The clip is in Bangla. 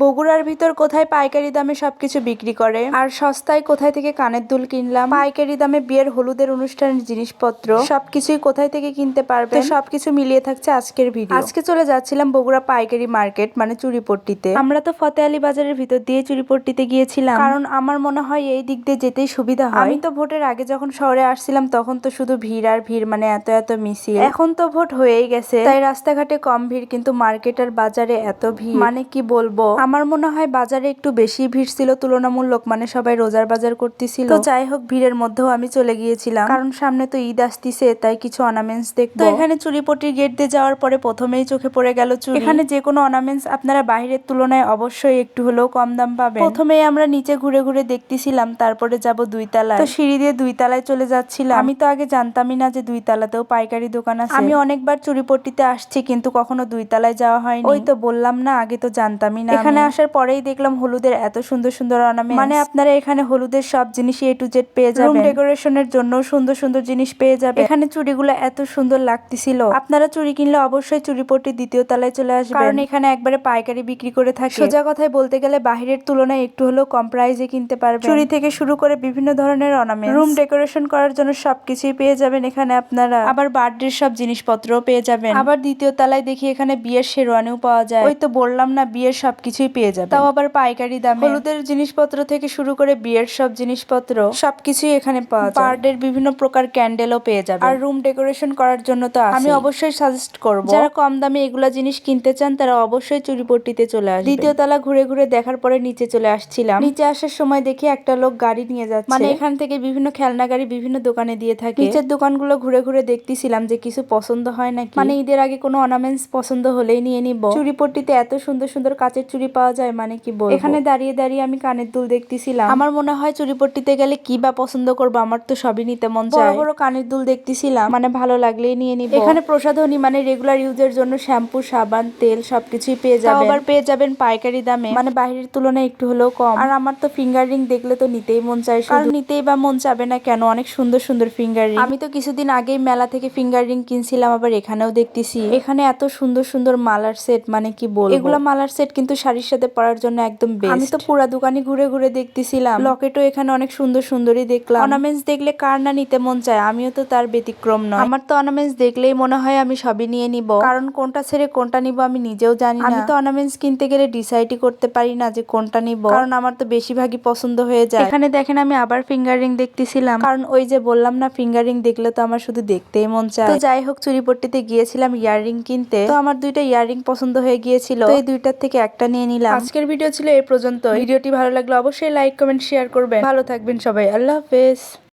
বগুড়ার ভিতর কোথায় পাইকারি দামে সবকিছু বিক্রি করে আর সস্তায় কোথায় থেকে কানের দুল কিনলাম, পাইকারি দামে বিয়ের হলুদের অনুষ্ঠানের জিনিসপত্র সবকিছুই কোথায় থেকে কিনতে পারবে, সবকিছু মিলিয়ে থাকছে আজকের ভিডিও। আজকে চলে যাচ্ছিলাম বগুড়া পাইকারি মার্কেট মানে চুরিপট্টিতে। আমরা তো ফতে আলী বাজারের ভিতর দিয়ে চুরিপট্টিতে গিয়েছিলাম, কারণ আমার মনে হয় এই দিক দিয়ে যেতেই সুবিধা হয়। আমি তো ভোটের আগে যখন শহরে আসছিলাম তখন তো শুধু ভিড় আর ভিড়, মানে এত এত মিছিল। এখন তো ভোট হয়েই গেছে তাই রাস্তাঘাটে কম ভিড়, কিন্তু মার্কেট আর বাজারে এত ভিড়, মানে কি বলবো। আমার মনে হয় বাজারে একটু বেশি ভিড় ছিল তুলনামূলক, মানে সবাই রোজার বাজার করতেছিল। তো যাই হোক, ভিড়ের মধ্যেও আমি চলে গিয়েছিলাম, কারণ সামনে তো ঈদ আসতিছে, তাই কিছু অর্নামেন্টস দেখবো। তো এখানে চুরিপট্টির গেট দিয়ে যাওয়ার পরে প্রথমেই চোখে পড়ে গেল চুড়ি। এখানে যে কোনো অর্নামেন্টস আপনারা বাইরের তুলনায় অবশ্যই একটু হলেও কম দাম পাবেন। প্রথমেই আমরা নিচে ঘুরে ঘুরে দেখতেছিলাম, তারপরে যাব 2 তলায়। তো সিঁড়ি দিয়ে 2 তলায় চলে যাচ্ছিলাম। আমি তো আগে জানতামই না যে 2 তলাতেও পাইকারি দোকান আছে। আমি অনেকবার চুরিপট্টিতে আসছি কিন্তু কখনো 2 তলায় যাওয়া হয়নি। ওই তো বললাম না, আগে তো জানতামই না। এখানে আসার পরেই দেখলাম হলুদের এত সুন্দর সুন্দর অর্নামেন্টস, মানে আপনারা এখানে হলুদের সব জিনিসই A to Z পেয়ে যাবেন। রুম ডেকোরেশনের জন্য সুন্দর সুন্দর জিনিস পেয়ে যাবেন। এখানে চুড়িগুলো এত সুন্দর লাগতেছিল। আপনারা চুড়ি কিনলে অবশ্যই চুরিপট্টি 2য় তলায় চলে আসবেন, কারণ এখানে একবারে পাইকারি বিক্রি করে থাকে। সোজা কথায় বলতে গেলে বাহিরের তুলনায় একটু হলেও কম প্রাইসে কিনতে পারবেন। চুড়ি থেকে শুরু করে বিভিন্ন ধরনের অর্নামেন্টস, রুম ডেকোরেশন করার জন্য সবকিছুই পেয়ে যাবেন এখানে আপনারা। আবার বার্থডের সব জিনিসপত্রও পেয়ে যাবেন। আবার 2য় তলায় দেখি এখানে বিয়ের শেরওয়ানিও পাওয়া যায়। ওই তো বললাম না, বিয়ের সবকিছুই পেয়ে যাবেন, তাও আবার পাইকারি দামে। হলুদের জিনিসপত্র থেকে শুরু করে বিয়ের সব জিনিসপত্র সবকিছুই এখানে পাওয়া যায়। বার্থডের বিভিন্ন প্রকার ক্যান্ডেলও পেয়ে যাবেন। আর রুম ডেকোরেশন করার জন্য তো আমি অবশ্যই সাজেস্ট করব, যারা কম দামে এগুলা জিনিস কিনতে চান তারা অবশ্যই চুরিপট্টিতে চলে আসবে। 2য় তলা ঘুরে ঘুরে দেখার পরে নিচে চলে আসছিলাম। নিচে আসার সময় দেখি একটা লোক গাড়ি নিয়ে যাচ্ছে, মানে এখান থেকে বিভিন্ন খেলনা গাড়ি বিভিন্ন দোকানে দিয়ে থাকে। নিচের দোকানগুলো ঘুরে ঘুরে দেখতেছিলাম যে কিছু পছন্দ হয় নাকি, মানে ঈদের আগে কোনো অর্নামেন্টস পছন্দ হলেই নিয়ে নিব। চুরিপট্টিতে এত সুন্দর সুন্দর কাচের চুড়ি পাওয়া যায়, মানে কি বলবো। এখানে দাঁড়িয়ে দাঁড়িয়ে আমি কানের দুল দেখতেছিলাম। আমার মনে হয় চুরিপট্টিতে গেলে কি বা পছন্দ করবো, আমার তো সবই নিতে মন চায়। বড় বড় কানের দুল দেখতেছিলাম, মানে ভালো লাগলেই নিয়ে নিব। এখানে প্রসাধনী মানে রেগুলার ইউজের জন্য শ্যাম্পু, সাবান, তেল সবকিছুই পেয়ে যাবেন। আবার পেয়ে যাবেন পাইকারি দামে, মানে বাইরের তুলনায় একটু হলেও কম। আর আমার তো ফিঙ্গার রিং দেখলে তো নিতেই মন চায়, কারণ নিতেই বা মন চাবে না কেন, অনেক সুন্দর সুন্দর ফিঙ্গার রিং। আমি তো কিছুদিন আগেই মেলা থেকে ফিঙ্গার রিং কিনছিলাম, আবার এখানেও দেখতেছি এখানে এত সুন্দর সুন্দর মালার সেট, মানে কি বলবো। এগুলা মালার সেট কিন্তু শাড়ির সাথে পরার জন্য একদম বেস্ট। আমি তো পুরা দোকানে ঘুরে ঘুরে দেখতেছিলাম। লকেটও এখানে অনেক সুন্দর সুন্দরই দেখলাম। অর্নামেন্টস দেখলে কার না নিতে মন চায়, আমিও তো তার ব্যতিক্রম নয়। আমার তো অর্নামেন্টস দেখলেই মনে হয় আমি সবই নিয়ে নিব, কারণ কোনটা ছেড়ে কোনটা নিব আমি নিজেও জানি না। আমি তো অর্নামেন্টস কিনতে গেলে ডিসাইডই করতে পারি না যে কোনটা নিব, কারণ আমার তো বেশিরভাগই পছন্দ হয়ে যায়। এখানে দেখেন আমি আবার ফিঙ্গার রিং দেখতেছিলাম, কারণ ওই যে বললাম না, ফিঙ্গার রিং দেখলে তো আমার শুধু দেখতেই মন চায়। তো যাই হোক, চুরিপট্টিতে গিয়েছিলাম ইয়াররিং কিনতে, তো আমার 2টা ইয়াররিং পছন্দ হয়ে গিয়েছিল, তো এই 2টার থেকে একটা নিয়ে নিলাম। আজকের ভিডিও ছিল এই পর্যন্ত। ভিডিওটি ভালো লাগলে অবশ্যই লাইক, কমেন্ট, শেয়ার করবেন। ভালো থাকবেন সবাই, আল্লাহ হাফেজ।